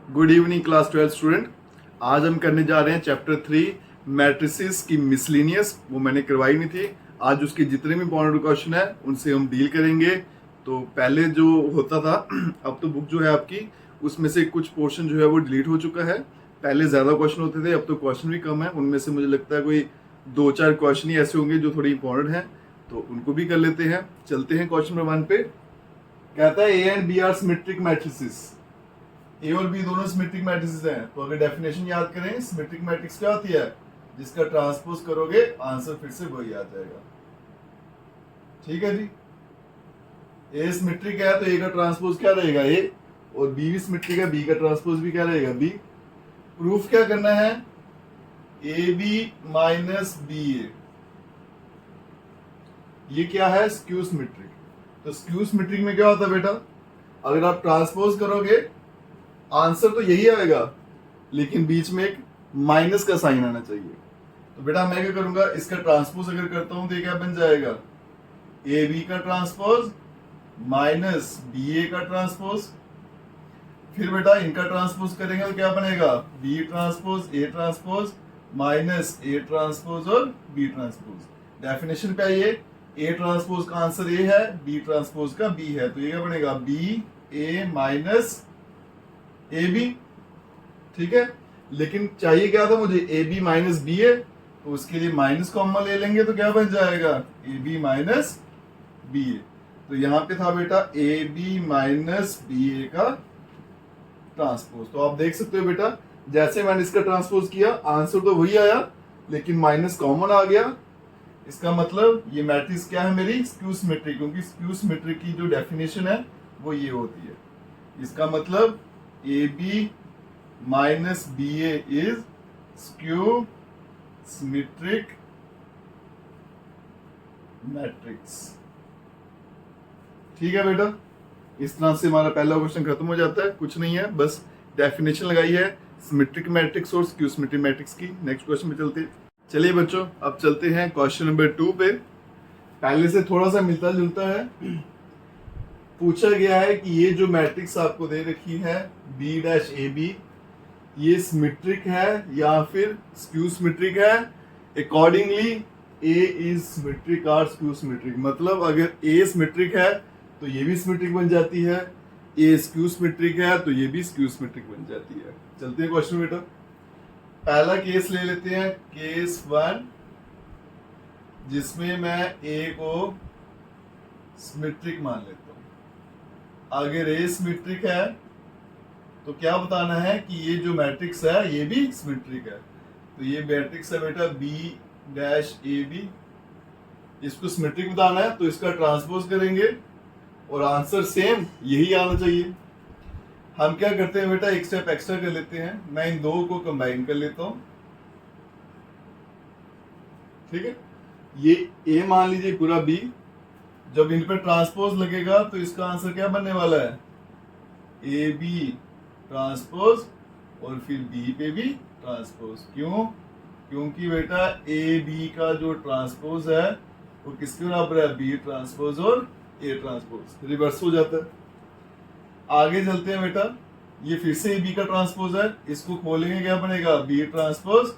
Good evening class 12 student. आज हम करने जा रहे हैं चैप्टर 3 मैट्रिसेस की मिसलिनियस। वो मैंने करवाई नहीं थी। आज उसके जितने भी इंपॉर्टेंट क्वेश्चन है उनसे हम डील करेंगे। तो पहले जो होता था अब तो बुक जो है आपकी उसमें से कुछ पोर्शन जो है वो डिलीट हो चुका है। पहले ज़्यादा क्वेश्चन होते थे, अब तो क्वेश्चन भी कम है। उनमें से मुझे लगता है कोई 2-4 क्वेश्चन ही ऐसे होंगे जो थोड़ी इंपॉर्टेंट हैं, तो उनको भी कर लेते हैं। चलते हैं क्वेश्चन नंबर 1 पे। कहता है A and B are symmetric matrices. A और बी दोनों सिमेट्रिक मैट्रिसेस हैं। तो अगर डेफिनेशन याद करें, सिमेट्रिक मैट्रिक्स क्या होती है? जिसका ट्रांसपोज करोगे आंसर फिर से वही आ जाएगा। ठीक है जी। ए सिमेट्रिक है तो ए का ट्रांसपोज क्या रहेगा? ए। और बी भी सिमेट्रिक है, बी का ट्रांसपोज भी क्या रहेगा? बी। प्रूफ क्या करना है? ए बी माइनस बी ए। ये क्या है? Skew symmetric. तो स्क्यू सिमेट्रिक में क्या होता है बेटा? अगर आप ट्रांसपोज करोगे आंसर तो यही आएगा, लेकिन बीच में एक माइनस का साइन आना चाहिए। तो बेटा मैं क्या करूंगा, इसका ट्रांसपोज अगर करता हूं तो ये क्या बन जाएगा? ए बी का ट्रांसपोज माइनस बी ए का ट्रांसपोज। फिर बेटा इनका ट्रांसपोज करेंगे तो क्या बनेगा? B transpose A transpose minus A transpose और बी ट्रांसपोज। डेफिनेशन पे आइए, ए ट्रांसपोज का आंसर ए है, बी ट्रांसपोज का बी है, तो ये क्या बनेगा? B A minus A B. ठीक है, लेकिन चाहिए क्या था मुझे? A B minus B A. तो उसके लिए माइनस कॉमन ले लेंगे तो क्या बन जाएगा? ए बी माइनस बी ए। तो यहां पे था बेटा ए बी माइनस बी ए का ट्रांसपोज। तो आप देख सकते हो बेटा, जैसे मैंने इसका ट्रांसपोज किया आंसर तो वही आया, लेकिन माइनस कॉमन आ गया। इसका मतलब ये मैट्रिक्स क्या है मेरी? स्क्यू सिमेट्रिक, क्योंकि स्क्यू सिमेट्रिक की जो डेफिनेशन है वो ये होती है। इसका मतलब A B minus B A is skew symmetric matrix. ठीक है बेटा, इस तरह से हमारा पहला क्वेश्चन खत्म हो जाता है। कुछ नहीं है, बस डेफिनेशन लगाई है सिमेट्रिक मैट्रिक्स और स्क्यू सिमेट्रिक मैट्रिक्स की। नेक्स्ट क्वेश्चन पे चलते हैं। चलिए बच्चों, अब चलते हैं क्वेश्चन नंबर 2 पे। पहले से थोड़ा सा मिलता जुलता है। पूछा गया है कि ये जो मैट्रिक्स आपको दे रखी है बी डैश ए बी, ये सिमेट्रिक है या फिर स्क्यू सिमेट्रिक है। अकॉर्डिंगली ए इज सिमेट्रिक और स्क्यू सिमेट्रिक। मतलब अगर ए सिमेट्रिक है तो ये भी सिमेट्रिक बन जाती है, ए स्क्यू सिमेट्रिक है तो ये भी स्क्यू सिमेट्रिक बन जाती है। चलते हैं क्वेश्चन बेटा। पहला केस ले लेते हैं, केस 1, जिसमें मैं ए को सिमेट्रिक मान लेता हूं। अगर ए सिमेट्रिक है तो क्या बताना है कि ये जो मैट्रिक्स है ये भी सिमेट्रिक है। तो ये मैट्रिक्स है बेटा बी डैश ए बी। इसको सिमेट्रिक बताना है तो इसका ट्रांसपोज करेंगे और आंसर सेम यही आना चाहिए। हम क्या करते हैं बेटा, एक स्टेप एक्स्ट्रा कर लेते हैं। मैं इन दो को कंबाइन कर लेता हूं। ठीक है, ये ए मान लीजिए पूरा बी। जब इन पर ट्रांसपोज लगेगा तो इसका आंसर क्या बनने वाला है? ए बी ट्रांसपोज और फिर बी पे भी ट्रांसपोज। क्यों? क्योंकि बेटा ए बी का जो ट्रांसपोज है वो किसके बराबर है? बी ट्रांसपोज और ए ट्रांसपोज। रिवर्स हो जाता है। आगे चलते हैं बेटा, ये फिर से ए बी का ट्रांसपोज है, इसको खोलेंगे क्या बनेगा? बी ट्रांसपोज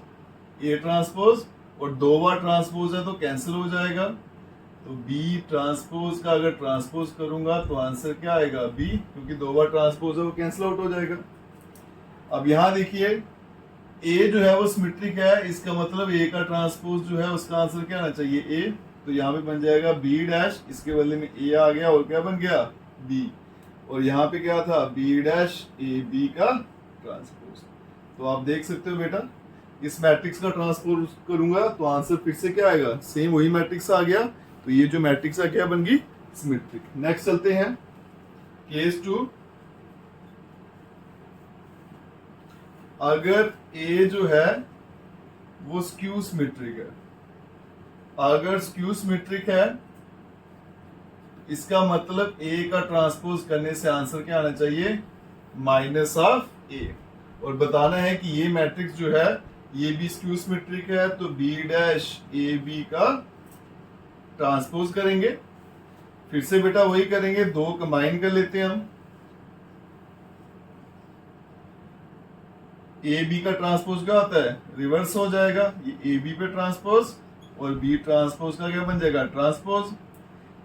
ए ट्रांसपोज, और 2 बार ट्रांसपोज है तो कैंसिल हो जाएगा। तो बी ट्रांसपोज का अगर ट्रांसपोज करूंगा तो आंसर क्या आएगा? बी, क्योंकि 2 बार ट्रांसपोज है वो कैंसिल आउट हो जाएगा। अब यहां देखिए ए जो है वो सिमेट्रिक है, इसका मतलब ए का ट्रांसपोज जो है उसका आंसर क्या आना चाहिए? ए। तो यहाँ पे बन जाएगा बी डैश, इसके बदले में ए आ गया और क्या बन गया? बी। और यहाँ पे क्या था? बी डैश ए बी का ट्रांसपोज। तो आप देख सकते हो बेटा, इस मैट्रिक्स का ट्रांसपोज करूंगा तो आंसर फिर से क्या आएगा? सेम वही मैट्रिक्स आ गया। तो ये जो मैट्रिक्स है क्या बन गई? सिमेट्रिक। नेक्स्ट चलते हैं, केस 2। अगर ए जो है वो स्क्यू सिमेट्रिक है। अगर स्क्यू सिमेट्रिक है इसका मतलब ए का ट्रांसपोज करने से आंसर क्या आना चाहिए? माइनस ऑफ ए। और बताना है कि ये मैट्रिक्स जो है ये भी स्क्यू सिमेट्रिक है, तो बी डैश ए बी का ट्रांसपोज करेंगे। फिर से बेटा वही करेंगे, 2 कंबाइन कर लेते हैं हम। ए बी का ट्रांसपोज क्या होता है, रिवर्स हो जाएगा, ये ए बी पे ट्रांसपोज और बी ट्रांसपोज का क्या बन जाएगा, ट्रांसपोज।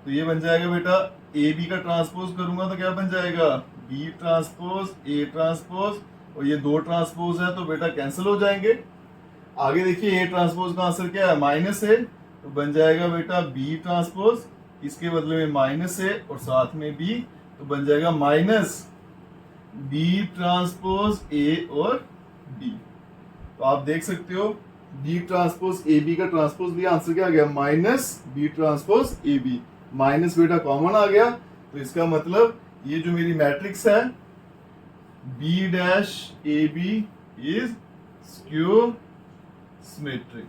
तो ये बन जाएगा बेटा, ए बी का ट्रांसपोज करूंगा तो क्या बन जाएगा, बी ट्रांसपोज ए ट्रांसपोज, और ये दो ट्रांसपोज है तो बेटा कैंसिल हो जाएंगे। आगे देखिए ए ट्रांसपोज का आंसर क्या है, माइनस है, तो बन जाएगा बेटा बी ट्रांसपोज, इसके बदले में माइनस है और साथ में बी, तो बन जाएगा माइनस बी ट्रांसपोज ए और बी। तो आप देख सकते हो बी ट्रांसपोज ए बी का ट्रांसपोज भी आंसर क्या आ गया, minus B transpose A B. Minus बेटा कॉमन आ गया, तो इसका मतलब ये जो मेरी मैट्रिक्स है B dash A B is skew symmetric.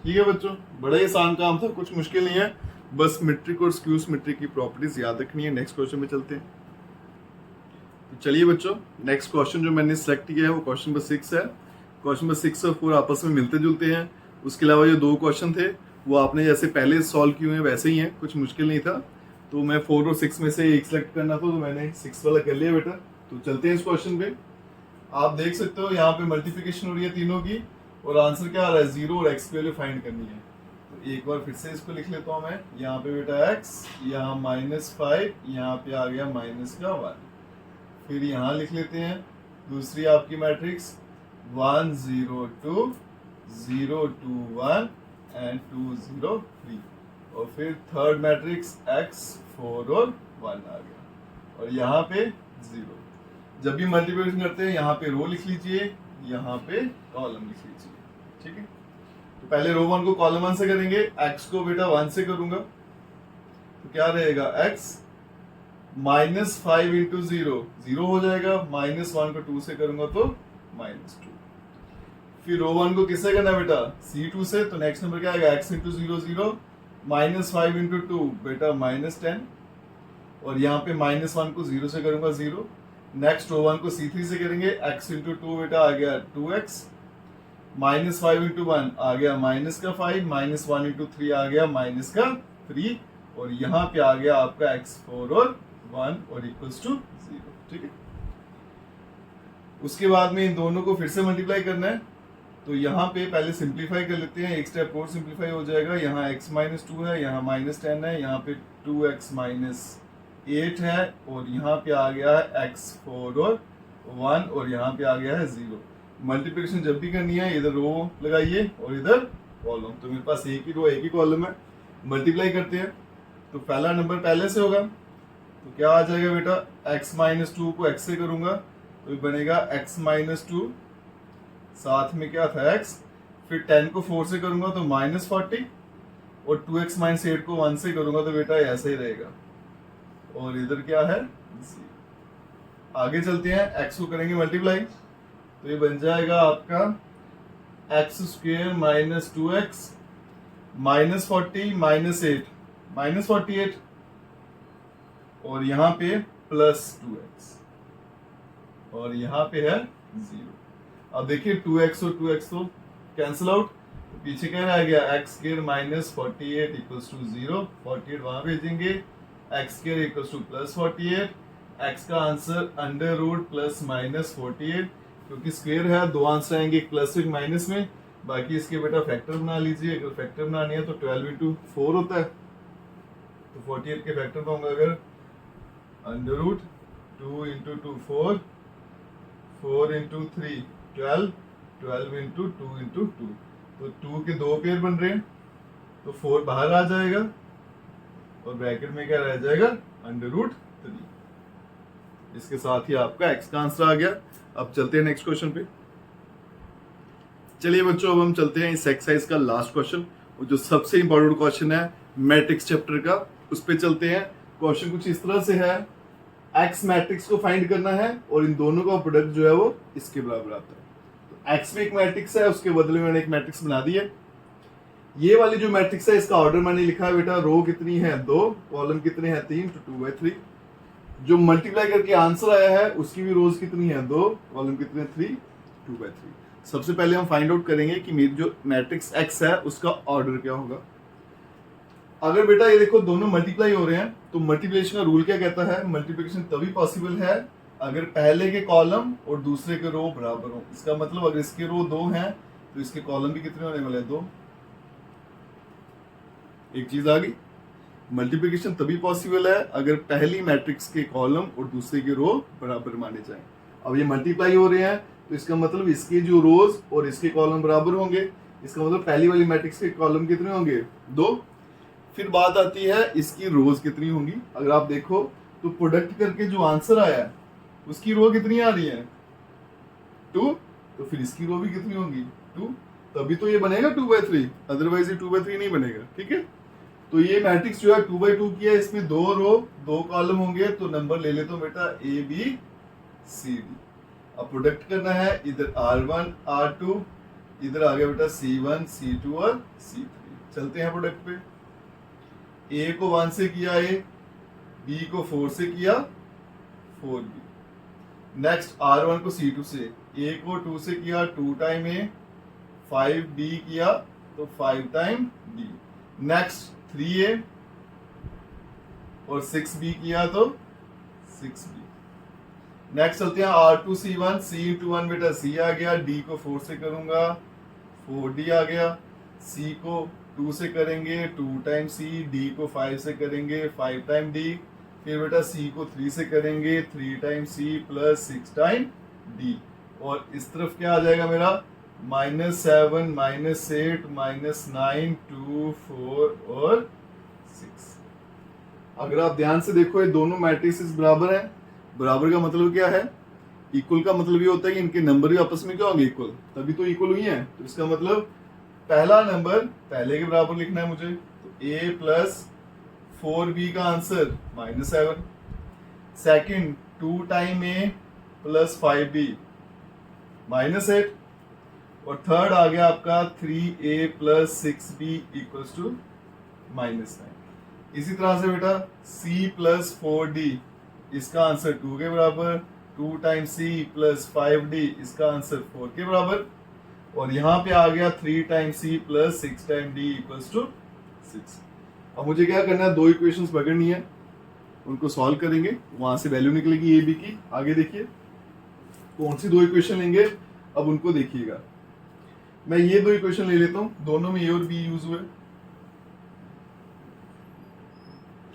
ठीक है बच्चों, बड़ा ही आसान काम था, कुछ मुश्किल नहीं है, बस सिमेट्रिक और स्क्यू सिमेट्रिक की प्रॉपर्टीज याद रखनी है। नेक्स्ट क्वेश्चन में चलते हैं। तो चलिए बच्चों, नेक्स्ट क्वेश्चन जो मैंने सेलेक्ट किया है वो क्वेश्चन नंबर 6 है। क्वेश्चन नंबर 6 और 4 आपस में मिलते जुलते हैं। उसके अलावा जो दो क्वेश्चन थे वो आपने जैसे पहले सॉल्व किए हैं वैसे ही हैं, कुछ मुश्किल नहीं था। तो मैं 4 और 6 में से एक सेलेक्ट करना था, तो मैंने 6 वाला कर लिया बेटा। तो चलते हैं इस क्वेश्चन पे। आप देख सकते हो यहाँ पे मल्टीप्लिकेशन हो रही है तीनों की, और आंसर क्या आ रहा है, 0 और x की वैल्यू फाइंड करनी है। तो एक बार फिर से इसको लिख लेता हूँ मैं। यहाँ पे बेटा x, यहाँ -5, यहाँ पे आ गया माइनस का 1। फिर यहाँ लिख लेते हैं दूसरी आपकी मैट्रिक्स 1 0 2 0 2 1 एंड 2 0 3, और फिर थर्ड मैट्रिक्स x 4 और 1 आ गया, और यहाँ पे 0। जब भी मल्टीप्लिकेशन करते हैं यहाँ पे रो लिख लीजिए, यहाँ पे कॉलम लिख लीजिए। ठीक है, तो पहले रो 1 को कॉलम 1 से करेंगे, x को बेटा 1 से करूंगा तो क्या रहेगा, x -5 इंटू 0 हो जाएगा, -1 को 2 से करूंगा तो -2। फिर रो 1 को किससे करना बेटा, C2 से, तो नेक्स्ट नंबर क्या आएगा, x इंटू 0 0, -5 इंटू 2 बेटा -10, और यहाँ पे -1 को 0 से करूंगा 0। नेक्स्ट रो 1 को C3 से करेंगे, x इंटू 2 बेटा आ गया 2x, -5 इंटू 1 आ गया -5, -1 इंटू 3 आ गया -3, और यहाँ पे आ गया आपका x 4 और 1 और इक्वल्स टू 0। ठीक है, उसके बाद में इन दोनों को फिर से मल्टीप्लाई करना है। तो यहाँ पे पहले सिंप्लीफाई कर लेते हैं, एक स्टेप और सिंप्लीफाई हो जाएगा। यहाँ x -2 है, यहाँ -10 है, यहाँ पे 2x -8 है, और यहाँ पे आ गया है x 4 और 1, और यहाँ पे आ गया है 0। मल्टीप्लिकेशन जब भी करनी है इधर रो लगाइए और इधर कॉलम। तो मेरे पास एक ही रो एक ही कॉलम है, मल्टीप्लाई करते हैं। तो पहला नंबर पहले से होगा, तो क्या आ जाएगा बेटा, x -2 को x से करूंगा तो बनेगा x -2, साथ में क्या था x, फिर 10 को 4 से करूंगा तो -40, और 2x -8 को 1 से करूंगा तो बेटा ऐसा ही रहेगा, और इधर क्या है 0। आगे चलते हैं, x को करेंगे मल्टीप्लाई, तो ये बन जाएगा आपका x स्क्वेयर -2x -40 -8 -48, और यहाँ पे +2x, और यहाँ पे है 0। अब देखिए 2x और 2x तो कैंसिल आउट, तो पीछे क्या रह गया, x स्क्वायर -48 इक्वल्स टू 0, 48 वहां भेजेंगे, x square equals to +48, x का आंसर √+ -48, क्योंकि स्क्वायर है, दो आंसर आएंगे, एक प्लस एक माइनस में, बाकी इसके बेटा फैक्टर बना लीजिए। अगर फैक्टर बनानी है तो 12 इंटू 4 होता है, तो 48 के फैक्टर पाऊंगा अगर √2 इंटू 2 4, 4 इंटू 3 12, 12 इंटू 2 इंटू 2, तो 2 के दो पेयर बन रहे हैं, तो 4 बाहर आ जाएगा और ब्रैकेट में क्या रह जाएगा, √3। इसके साथ ही आपका x का आंसर आ गया। अब चलते हैं नेक्स्ट क्वेश्चन पे। चलिए बच्चों, अब हम चलते हैं इस एक्सरसाइज का लास्ट क्वेश्चन, जो सबसे इंपॉर्टेंट क्वेश्चन है मैट्रिक्स चैप्टर का, उस पे चलते हैं। क्वेश्चन कुछ इस तरह से है, एक्स मैट्रिक्स को फाइंड करना है और इन दोनों का प्रोडक्ट जो है वो इसके बराबर आता है। तो एक्स में एक मैट्रिक्स है, उसके बदले में मैंने एक मैट्रिक्स बना दी है। ये वाली जो मैट्रिक्स है इसका ऑर्डर मैंने लिखा है बेटा, रो कितनी है 2, कॉलम कितने हैं 3, तो 2/3। जो मल्टीप्लाई करके आंसर आया है उसकी भी रोज कितनी है 2, कॉलम कितने 3, 2/3। सबसे पहले हम फाइंड आउट करेंगे कि मेरी जो मैट्रिक्स एक्स है उसका ऑर्डर क्या होगा। अगर बेटा ये देखो दोनों मल्टीप्लाई हो रहे हैं, तो मल्टीप्लिकेशन का रूल क्या कहता है, मल्टीप्लिकेशन तभी पॉसिबल है अगर पहले के कॉलम और दूसरे के रो बराबर हो, इसका मतलब अगर इसके रो 2 हैं तो इसके कॉलम भी कितने होने वाले हैं? 2। एक चीज आ गई, मल्टीप्लिकेशन तभी पॉसिबल है अगर पहली मैट्रिक्स के कॉलम और दूसरे के रो बराबर माने जाएं। अब ये मल्टीप्लाई हो रहे हैं तो इसका मतलब इसके जो रोज और इसके कॉलम बराबर होंगे, इसका मतलब पहली वाली मैट्रिक्स के कॉलम कितने होंगे? 2। फिर बात आती है इसकी रोज कितनी होंगी। अगर आप देखो तो प्रोडक्ट करके जो आंसर आया है उसकी रो कितनी आ रही है? 2। तो फिर इसकी रो भी कितनी होंगी? 2। तभी तो ये बनेगा 2/3, अदरवाइज ये 2/3 नहीं बनेगा। ठीक है, तो ये मैट्रिक्स जो है 2/2 की है, इसमें 2 रो 2 कॉलम होंगे, तो नंबर ले लेता हूं बेटा ABCD। अब प्रोडक्ट करना है, इधर R1 R2, इधर आ गया बेटा C1 C2 और C3। चलते हैं प्रोडक्ट पे। A को 1 से किया A, B को 4 से किया 4B। नेक्स्ट R1 को C2 से, A को 2 से किया 2 टाइम A, 5B किया तो 5 टाइम B। नेक्स्ट 3A और 6B किया तो 6B। नेक्स्ट चलते हैं R2 C1, C into 1 बेटा C आ गया, D को 4 से करूंगा 4D आ गया, C को 2 से करेंगे 2 टाइम C, D को 5 से करेंगे 5 टाइम D, फिर बेटा C को 3 से करेंगे 3 time C plus 6 time D। और इस तरफ क्या आ जाएगा मेरा? -7 -8 -9 2 4 और 6। अगर आप ध्यान से देखो ये दोनों मैट्रिसेस बराबर हैं। बराबर का मतलब क्या है? इक्वल का मतलब ये होता है कि इनके नंबर भी आपस में क्या होंगे? इक्वल, तभी तो इक्वल हुई हैं। तो इसका मतलब पहला नंबर पहले के बराबर लिखना है मुझे, तो A प्लस 4B का answer -7। Second 2 time A plus 5B -8। और थर्ड आ गया आपका 3A plus 6B equals to -9। इसी तरह से बेटा C प्लस 4D, इसका आंसर 2 के बराबर, 2 टाइम C प्लस 5D, इसका आंसर 4 के बराबर। और यहाँ पे आ गया 3 time C plus 6 time D equals to 6। अब मुझे क्या करना है? 2 इक्वेशंस पकड़नी है, उनको सॉल्व करेंगे, वहां से वैल्यू निकलेगी A B की। आगे देखिए कौन सी 2 इक्वेशन लेंगे, अब उनको देखिएगा। मैं ये 2 इक्वेशन ले लेता हूं, दोनों में A और B यूज हुए।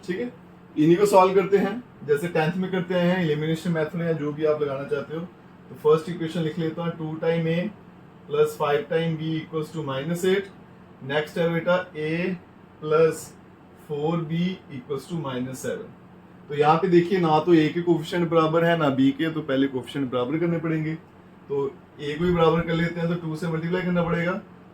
ठीक है, इन्हीं को सॉल्व करते हैं जैसे 10th में करते हैं, एलिमिनेशन मेथड या जो भी आप लगाना चाहते हो। तो फर्स्ट इक्वेशन लिख लेता हूं 2 time A plus 5 time B equals to -8। Next है बेटा A plus 4B equals to -7। तो यहाँ पे देखिए ना तो A के कोफिशिएंट बराबर है ना B के, तो पहले कोफिशिएंट बराबर करने पड़ेंगे। तो A को भी बराबर कर लेते हैं, तो 2 से मल्टीप्लाई करना पड़ेगा।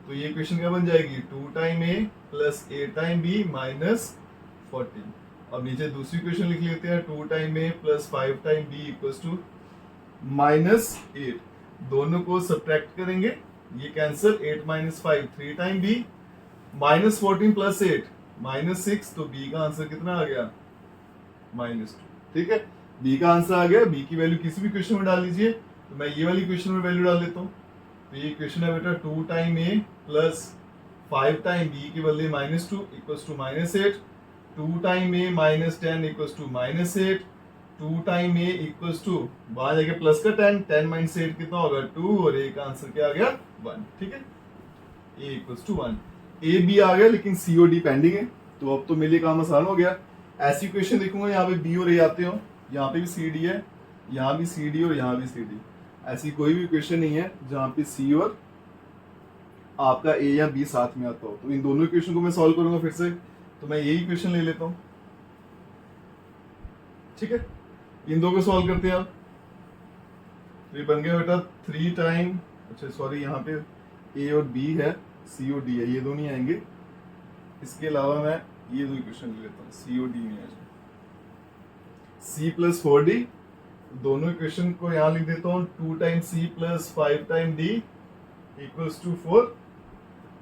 तो ये इक्वेशन क्या बन जाएगी? 2 time A plus 8 time B -14। अब नीचे दूसरी इक्वेशन लिख लेते हैं 2 time A plus 5 time B equals to -8। दोनों को सब्ट्रैक्ट करेंगे, ये कैंसिल, 8 - 5 3 टाइम B, -14 प्लस 8 -6, तो B का आंसर कितना आ गया? -2। ठीक है, B का आंसर आ गया। B की वैल्यू किसी भी क्वेश्चन में डाल लीजिए, तो मैं ये वाली क्वेश्चन में वैल्यू डाल देता हूँ। तो ये क्वेश्चन है बेटा 2 time A plus 5 time B के बदले -2 equals to -8, 2 time A -10 equals to -8, 2 time A equals to, वहां जाके प्लस का 10 10 - 8 कितना होगा? 2, और A का आंसर क्या आ गया? 1। ठीक है, A equals to 1। A B आ गया, लेकिन C और D पेंडिंग है। तो अब तो मेरे लिए काम आसान हो गया। ऐसी क्वेश्चन देखूंगा यहाँ पे B और A आते हो, यहाँ पे भी CD है, यहाँ भी CD और यहाँ भी CD। ऐसी कोई भी क्वेश्चन नहीं है जहाँ पे C और आपका A या B साथ में आता हो। तो इन दोनों क्वेश्चन को मैं सॉल्व करूंगा फिर से। तो मैं यही क्वेश्चन ले लेता हूं। ठीक है, इन दो को सॉल्व करते हैं आप। तो ये बन गया बेटा 3 टाइम, अच्छा सॉरी यहाँ पे A और B है, C और D है, ये दो नहीं आएंगे। इसके अलावा मैं ये दो इक्वेशन ले लेता हूँ, C और D में आ जाए, C प्लस 4D। दोनों इक्वेशन को यहाँ लिख देता हूँ, 2 time C plus 5 time D equals to 4।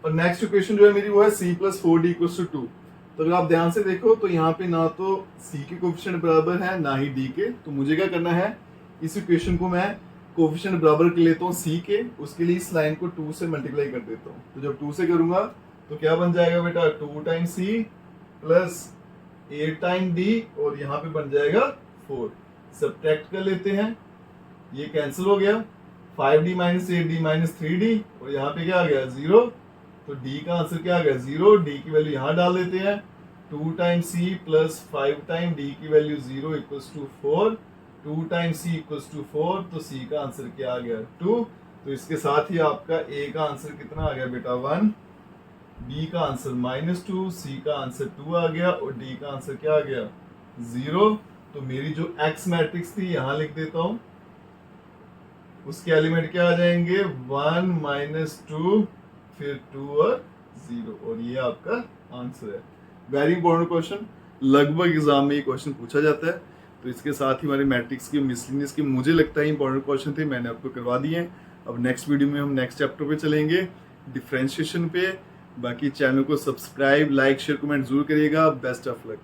और नेक्स्ट इक्वेशन जो है मेरी वो है C plus 4D equals to 2। तो अगर आप ध्यान से देखो तो यहाँ पे ना तो C के कोफिशिएंट बराबर है ना ही D के। तो मुझे क्या करना है, इस इक्वेशन को मैं कोफिशिएंट बराबर कर लेता हूँ C के, उसके लिए इस लाइन को 2 से मल्टीप्लाई कर देता हूँ। तो जब 2 से करूंगा तो क्या बन जाएगा बेटा, 2 time C plus 8 time D, और यहाँ पे बन जाएगा 4। सब्ट्रैक्ट कर लेते हैं, ये कैंसिल हो गया, 5d minus 8d minus 3d, और यहाँ पे क्या आ गया 0, तो d का आंसर क्या आ गया 0, d की वैल्यू यहाँ डाल देते हैं, 2 time c plus 5 time d की value 0 equals to 4, 2 time c equals to 4, तो c का आंसर क्या आ गया 2। तो इसके साथ ही आपका a का आंसर कितना आ गया बेटा 1, b का आंसर -2, c का आंसर 2 आ गया, और d का आंसर क्या आ गया 0। तो मेरी जो x मैट्रिक्स थी यहाँ लिख देता हूँ, उसके एलिमेंट क्या आ जाएंगे 1 -2 फिर 2 और 0, और ये आपका आंसर है। वेरी इंपॉर्टेंट क्वेश्चन, लगभग एग्जाम में ये क्वेश्चन पूछा जाता है। तो इसके साथ ही हमारे मैट्रिक्स की मिसलिनियस की मुझे लगता है इंपॉर्टेंट क्वेश्चन थे, मैंने आपको करवा दिए हैं। अब नेक्स्ट वीडियो में हम नेक्स्ट चैप्टर पे चलेंगे, डिफरेंशिएशन पे। बाकी चैनल को सब्सक्राइब, लाइक, शेयर, कमेंट जरूर करिएगा। Best of luck.